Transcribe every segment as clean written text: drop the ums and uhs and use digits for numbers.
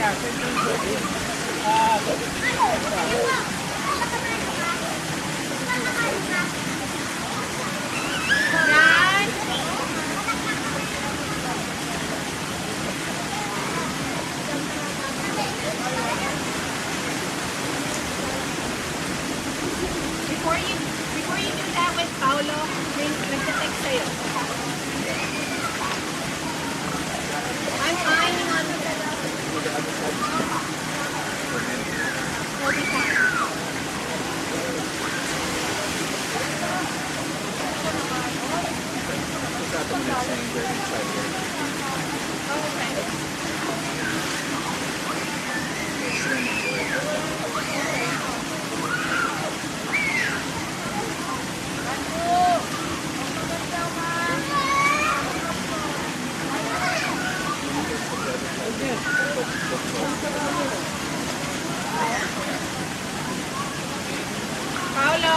Before you do that with Paolo, nagte-text sa'yo. I'm eyeing on the We'll be fine. Paolo,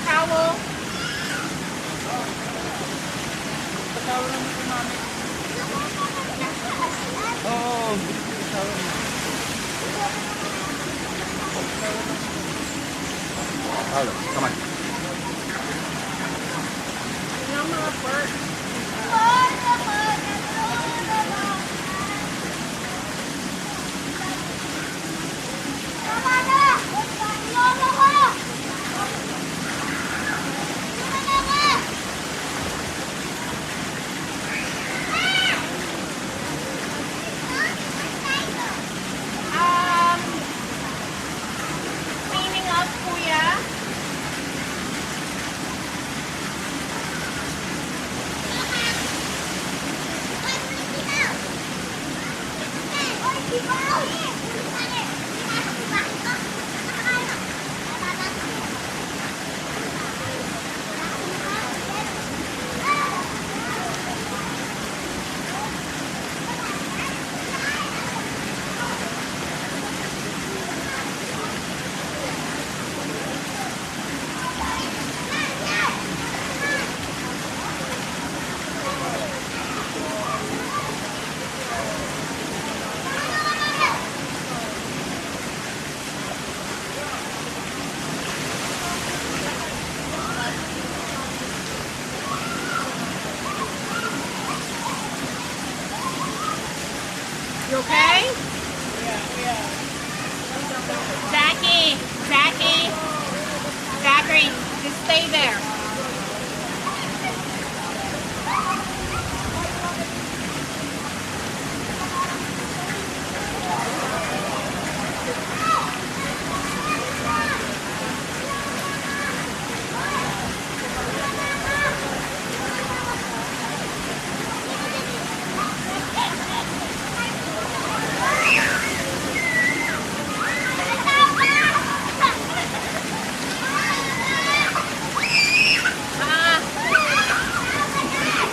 towel. Paolo, come on. No mga bird. Cleaning up, kuya. You okay? Yeah. Zachary, just stay there.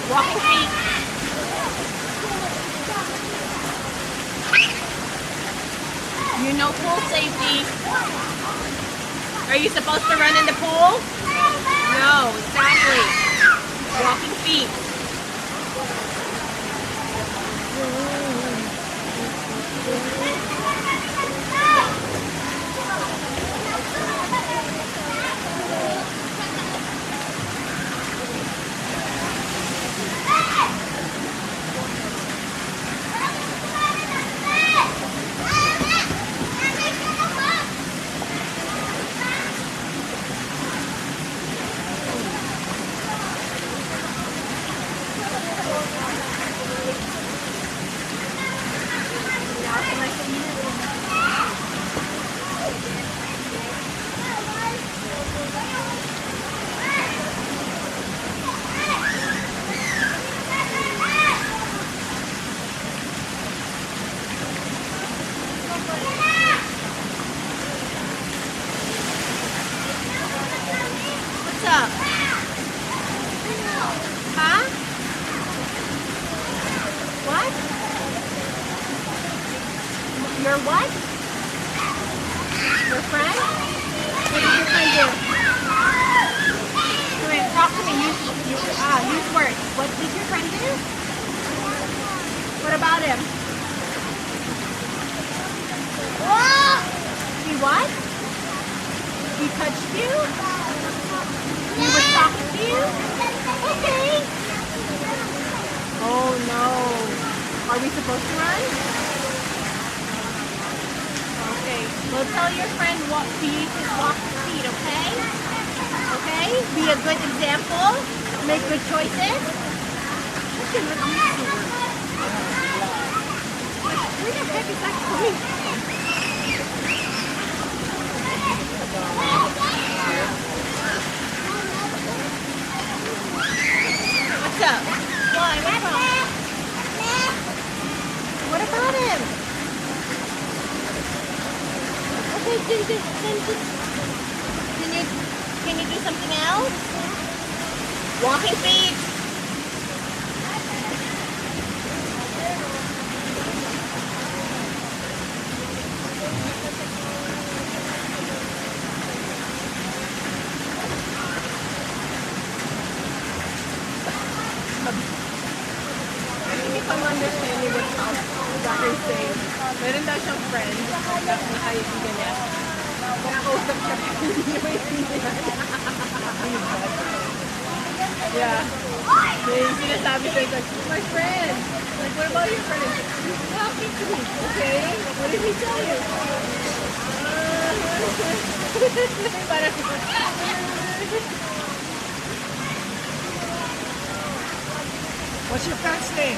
Walking feet. You know pool safety. Are you supposed to run in the pool? No, exactly. Walking feet. What's up? Huh? What? Your what? Your friend? What did your friend do? Come here, talk to me. Use words. What did your friend do? What about him? you? He was talking to you? Okay. Oh no. Are we supposed to run? Okay. Well, tell your friend what to use his walking feet, okay? Okay? Be a good example. Make good choices. Okay, let me see. Where the heck is that coming from? What's up? Why? What's wrong? What about him? Okay, can you do something else? Walking feet. If I'm understanding what Doctor's saying, meron daw siyang friend na kaibigan niya. Nakausap siya hindi niya maintindihan. Yeah. May sinasabi siya, like, my friend. Like, what about your friend? He's talking to me. Okay? What did he tell you? Parang, What's your friend's name?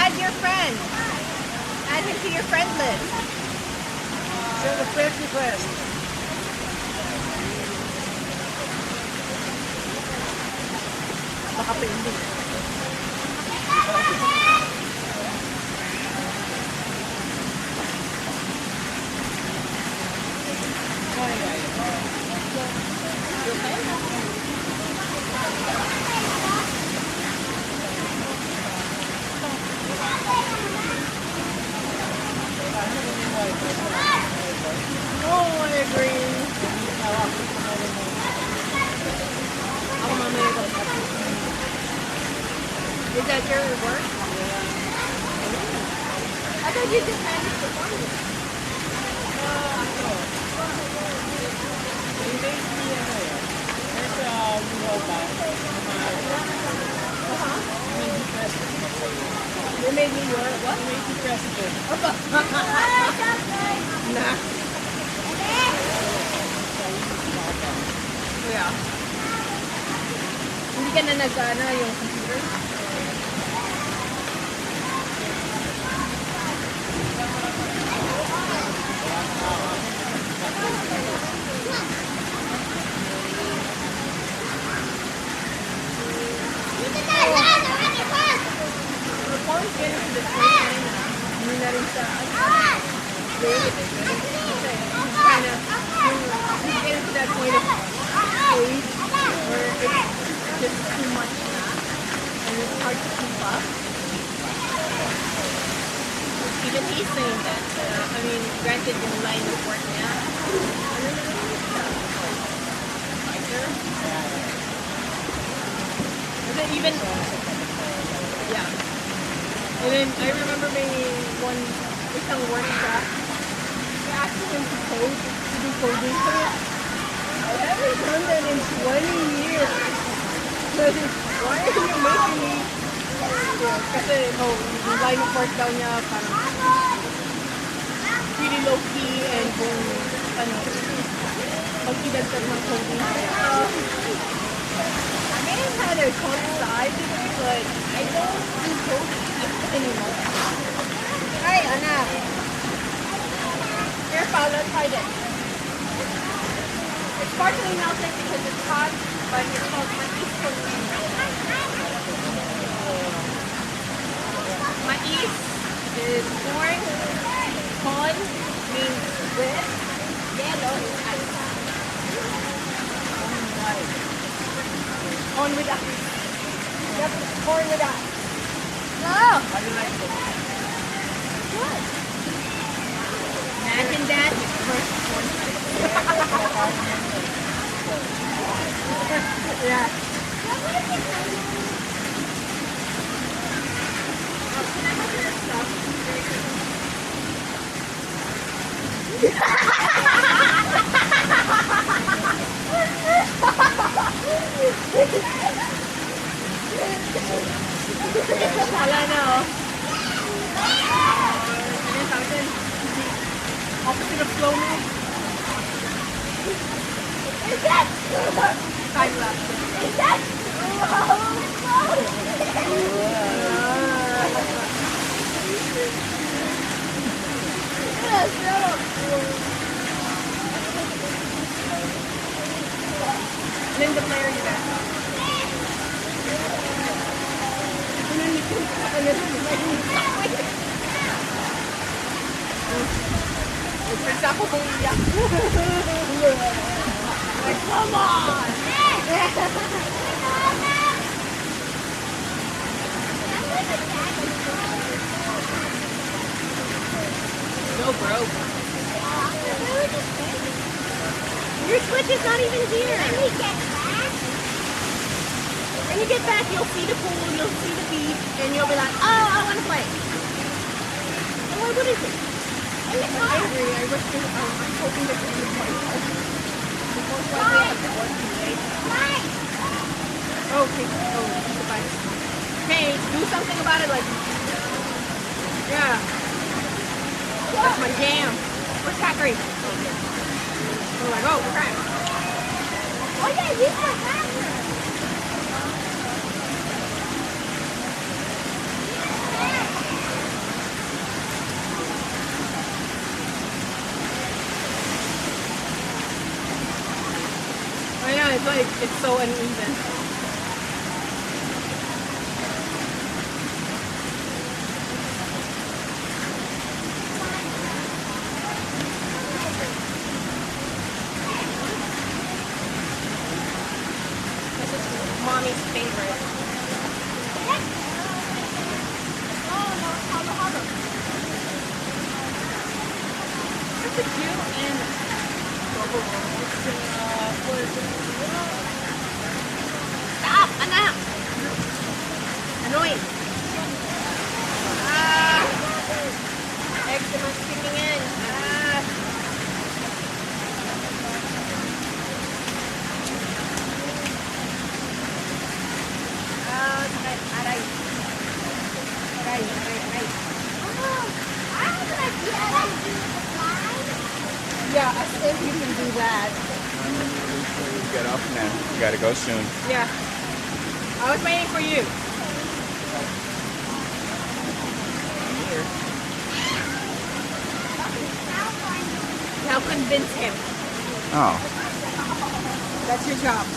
add your friend. Add him to your friend list. Send a friend request. Baka pending. Oh, I agree. Ako mamaya ko. Is that your work? I thought you just managed the morning. They made me your what? They made you president. Nah. Yeah. Hindi ka na nag-ano yung computer? Once get into the point na hindi na rin siya kind of you get into that point of age where it's just too much na and it's hard to keep up. Even he's saying that. I mean, granted yung line of work niya. Ano na rin siya? Fighter? And then even yeah. And then I remember may isang workshop, they asked him to code, to do coding. So I haven't done that in 20 years. So why are you making me? Kasi yung line of work daw niya parang really low key and kung pag-idagdag ng coding. I may have had a code side degree, but I don't do coding anymore. Hi, anak. Here, Paula, try this. It's partially melted because it's hot, but it's called mais con leche. Mais is corn. Con means with. Yellow is ice. On with that. Yep, corn with that. Oh! How do you like it? Good. Imagine that first one. Yeah. Can I have your stuff? Wala na, oh. Ano yung tawag dyan? Opposite of slow mo. Time lapse. Linda player you got. Nagpinsa ako kung iyak. Like, come on! No, bro. Your switch is not even here. When you get back, you'll see the pool, you'll see the beach, and you'll be like, oh, I want to play. Oh, what is it? I'm angry. I wish you, I'm hoping that you would play. Most likely I have to work today. Okay. Oh, goodbye. Hey, do something about it, like, yeah. That's my jam. Where's Zachary? Oh, like, oh, crap. Oh, yeah, he's my bathroom. I know, it's like, it's so uneven. This is mommy's favorite. What's the Jew and stop! Anak! Annoying! Eczema sticking in! Sakit! Aray! Aray! Yeah, as if you can do that. Get off now. You gotta go soon. Yeah. I was waiting for you. Now convince him. Oh. That's your job.